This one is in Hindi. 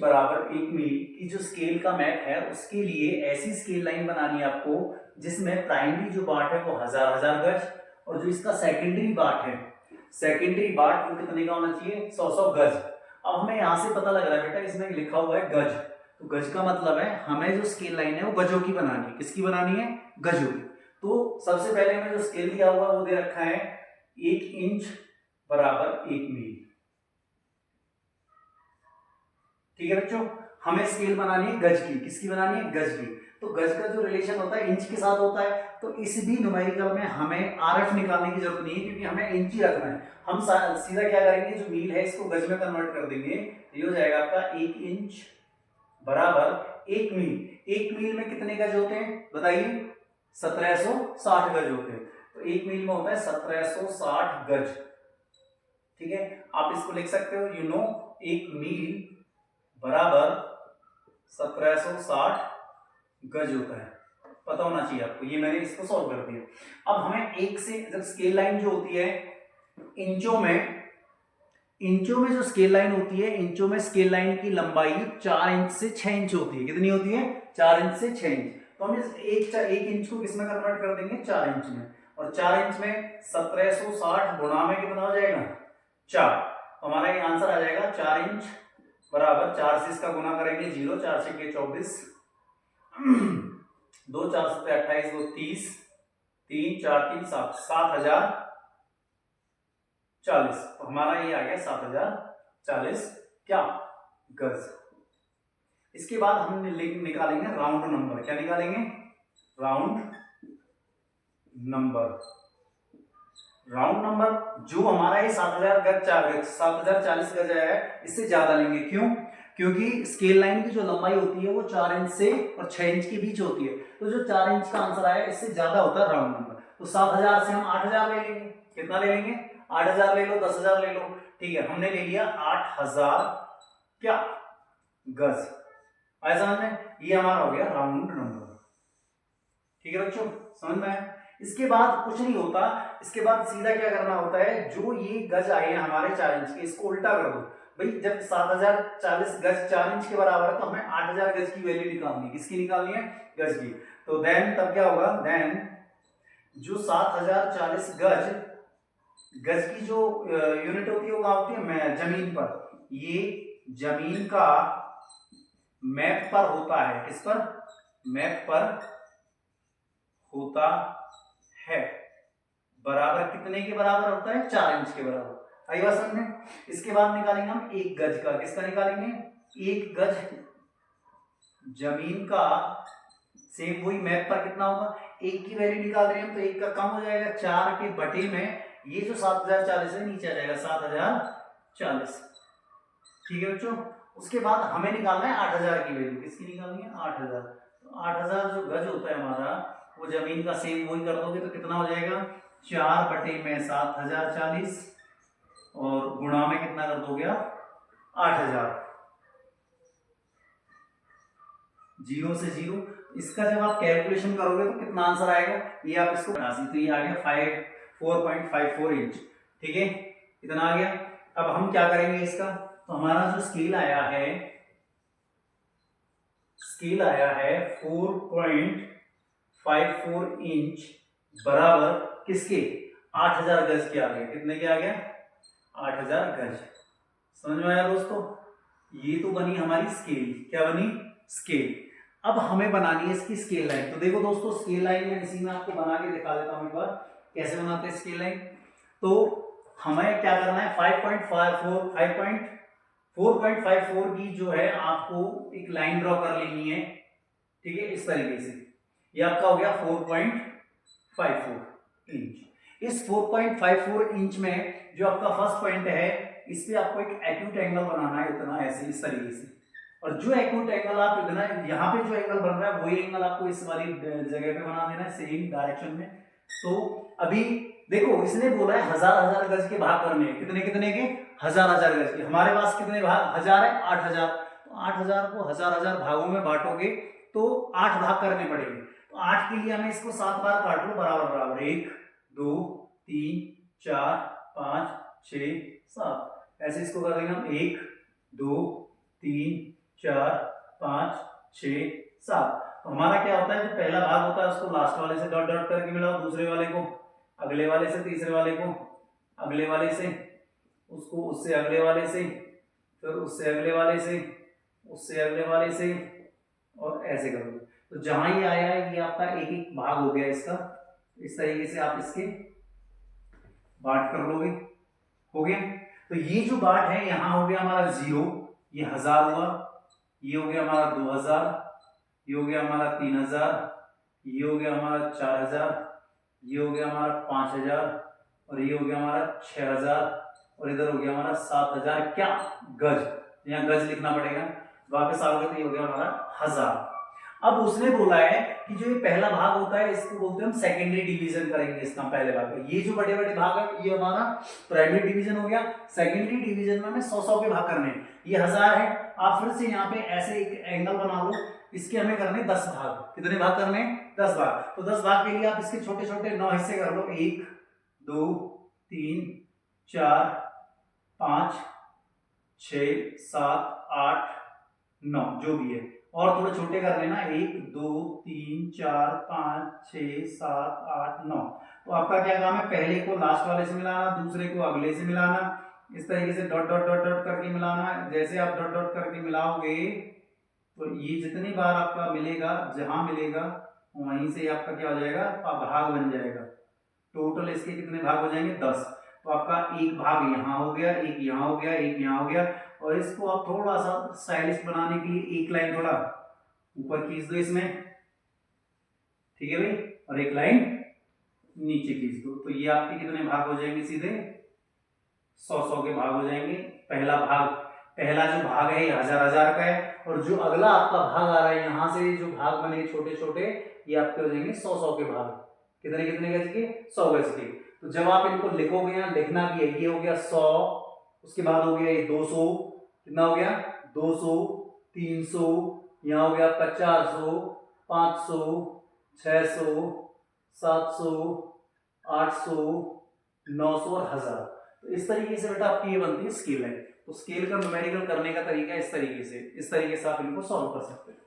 बराबर 1 मील की जो स्केल का मैप है उसके लिए ऐसी स्केल लाइन बनानी है आपको जिसमें प्राइमरी जो बाट है वो 1000 गज और जो इसका सेकेंडरी बाट है, सेकेंडरी बाट वो कितने का होना चाहिए, 100 गज। अब हमें यहाँ से पता लग रहा है बेटा इसमें लिखा हुआ है गज, तो गज का मतलब है हमें जो स्केल लाइन है वो गजों की बनानी है। किसकी बनानी है, गजों की। तो सबसे पहले हमें जो स्केल दिया हुआ है वो दे रखा है 1 इंच बराबर 1 मील। ठीक है बच्चों, हमें स्केल बनानी है गज की। किसकी बनानी है, गज की। तो गज का जो रिलेशन होता है इंच के साथ होता है, तो इस भी न्यूमेरिकल में हमें आरएफ निकालने की जरूरत नहीं है क्योंकि हमें इंच ही रखना है। हम सीधा क्या करेंगे, जो मील है इसको गज में कन्वर्ट कर देंगे। ये हो जाएगा आपका 1 इंच बराबर 1 मील। 1 मील में कितने गज होते हैं बताइए, 1760 गज होते हैं। तो 1 मील में होता है 1760 गज। ठीक है, आप इसको लिख सकते हो, यू नो 1 मील बराबर 1760 गज होता है, पता होना चाहिए आपको। ये मैंने इसको सॉल्व कर दिया। अब हमें एक से, जब स्केल लाइन जो होती है इंचों में जो स्केल लाइन होती है, इंचों में स्केल लाइन की लंबाई 4 इंच से 6 इंच होती है। कितनी होती है, 4 इंच से 6 इंच। तो हम इस एक इंच को किसमें कन्वर्ट कर देंगे, 4 इंच में। और 4 इंच में 1760 गुणा में कितना हो जाएगा, 4। तो हमारा ये आंसर आ जाएगा 4 इंच बराबर 4 से इसका गुना करेंगे 0, 4 से 24, 2 4 से 28, 2 30, 3 4 3 7, 7040। तो हमारा ये आ गया 7040 क्या, गज। इसके बाद हम निकालेंगे राउंड नंबर। क्या निकालेंगे, राउंड नंबर। राउंड नंबर जो हमारा ये 7040 गज है, इससे ज्यादा लेंगे। क्यों, क्योंकि स्केल लाइन की जो लंबाई होती है वो 4 इंच से और 6 इंच के बीच होती है। तो जो 4 इंच का आंसर आया इससे ज्यादा होता है राउंड नंबर। तो 7000 से हम 8000 ले लेंगे। कितना ले लेंगे, 8000 ले लो, 10000 ले लो। ठीक है, हमने ले लिया 8000 क्या, गज। ऐसा हमने, ये हमारा हो गया राउंड नंबर। ठीक है बच्चों, समझ में आया। इसके बाद कुछ नहीं होता, इसके बाद सीधा क्या करना होता है, जो ये गज आए हैं हमारे 4 इंच के, इसको उल्टा कर दो भाई। जब 7040 गज 4 इंच के बराबर है तो हमें 8000 गज की वैल्यू निकालनी है। किसकी निकालनी है, गज की। तो देन तब क्या होगा, देन जो 7040 गज की जो यूनिट होती है वो कहां होती है, जमीन पर। ये जमीन का मैप पर होता है, किस पर, मैप पर होता है। बराबर कितने के बराबर होता है, 4 इंच के बराबर। आई बात समझ में। इसके बाद निकालेंगे हम 1 गज का। किसका निकालेंगे, 1 गज जमीन का, सेम वही मैप पर कितना होगा, 1 की वैल्यू निकाल रहे हैं तो 1 का कम हो जाएगा, 4 के बटे में ये जो 7040 है नीचे आ जाएगा 7040। ठीक है बच्चों। उसके बाद हमें निकालना है 8000 की वैल्यू। किसकी निकालनी है, 8000। तो 8000 जो गज होता है हमारा, वो जमीन का सेम वही कर दोगे तो कितना हो जाएगा, 4 बटे में 7040 और गुणा में कितना कर दोगे आप, 8000। 0 से 0। इसका जब आप कैलकुलेशन करोगे तो कितना आंसर आएगा, ये आप इसको तो ये आ गया 4.54 इंच। ठीक है, इतना आ गया। अब हम क्या करेंगे इसका, तो हमारा जो स्केल आया है 4.54 इंच बराबर किसके, 8000 गज के आ गया। कितने के आ गया, 8000 गज। समझ में आया दोस्तों। ये तो बनी हमारी स्केल। क्या बनी, स्केल। अब हमें बनानी है इसकी स्केल लाइन। तो देखो दोस्तों, स्केल लाइन में इसी में आपको बना के दिखा देता हूं एक बार कैसे बनाते हैं स्केल लाइन। तो हमें क्या करना है, 4.54 की जो है आपको एक लाइन ड्रॉ कर लेनी है। ठीक है, इस तरीके से। ये आपका हो गया 4.54 इंच। इस 4.54 इंच में जो आपका फर्स्ट पॉइंट है, इस पे आपको एक एक्यूट एंगल बनाना है, इतना ऐसे इस तरीके से। और जो एक्यूट एंगल आप इतना यहाँ पे जो एंगल बन रहा है वही एंगल आपको इस वाली जगह पे बना देना है, सेम डायरेक्शन में। तो अभी देखो, इसने बोला है 1000 गज के भाग करने हैं। कितने कितने के, 1000 गज के। हमारे पास कितने भाग, 1000 है, 8000। तो 8000 को 1000 भागों में बांटोगे तो 8 भाग करने पड़ेंगे। तो 8 के लिए हमें इसको 7 बार काट लो बराबर बराबर, 1 2 3 4 5 6 7। ऐसे इसको कर देंगे हम 1 2 3 4 5 6 7। तो हमारा क्या होता है, जो पहला भाग होता है उसको लास्ट वाले से डॉट डॉट करके मिलाओ, दूसरे वाले को अगले वाले से, तीसरे वाले को अगले वाले से, उसको उससे अगले वाले से, फिर उससे अगले वाले से, उससे अगले वाले से, और ऐसे करोगे। तो जहां ये आया है ये आपका एक एक भाग हो गया इसका। इस तरीके से आप इसके बांट कर लोगे, हो गया। तो ये जो बांट है यहां हो गया हमारा 0, ये 1000 हुआ, ये हो गया हमारा 2000, ये हो गया हमारा 3000, ये हो गया हमारा 4000, ये हो गया हमारा 5000, और ये हो गया हमारा 6000, और इधर हो गया हमारा 7000 क्या गज। यहाँ गज लिखना पड़ेगा, वापस आओगे तो ये हो गया हमारा 1000। अब उसने बोला है कि जो ये पहला भाग होता है इसको बोलते हैं हम सेकेंडरी डिवीजन करेंगे इसका पहले भाग का। ये जो बड़े बड़े भाग है ये हमारा प्राइमरी डिवीजन हो गया। सेकेंडरी डिवीजन में हमें 100-100 के भाग करने हैं। ये 1000 है, आप फिर से यहाँ पे ऐसे एक एंगल बना लो, इसके हमें करने 10 भाग। कितने भाग करने हैं? 10 भाग। तो 10 भाग के लिए आप इसके छोटे छोटे 9 हिस्से कर लो, 1 2 3 4 5 6 7 8 9 जो भी है, और थोड़े छोटे कर लेना, 1 2 3 4 5 6 7 8 9। तो आपका क्या काम है, पहले को लास्ट वाले से मिलाना, दूसरे को अगले से मिलाना, इस तरीके से डॉट डॉट डॉट डॉट करके मिलाना। जैसे आप डॉट डॉट करके मिलाओगे तो ये जितनी बार आपका मिलेगा, जहां मिलेगा वहीं से आपका क्या हो जाएगा, भाग बन जाएगा। टोटल इसके कितने भाग हो जाएंगे? 10। तो आपका एक भाग यहाँ हो गया, एक यहाँ हो गया, एक यहाँ हो गया। और इसको आप थोड़ा सा स्टाइलिश बनाने के लिए एक लाइन थोड़ा ऊपर खींच दो इसमें, ठीक है भाई, और एक लाइन नीचे खींच दो। तो ये आपके कितने भाग हो जाएंगे? सीधे 100-100 के भाग हो जाएंगे। पहला भाग, पहला जो भाग है ये 1000-1000 का है, और जो अगला आपका भाग आ रहा है यहाँ से जो भाग बने छोटे छोटे, ये आपके हो जाएंगे 100-100 के भाग। कितने कितने गज के? 100 गज के। तो जब आप इनको लिखोगे, यहाँ लिखना भी है, ये हो गया 100, उसके बाद हो गया ये 200, कितना हो गया? 200, 300, यहाँ हो गया आपका 400, 500, 600, 700, 800, 900 और 1000। तो इस तरीके से बेटा आपकी ये बनती है स्केल लाइन। तो स्केल का न्यूमेरिकल करने का तरीका इस तरीके से आप इनको सॉल्व कर सकते हैं।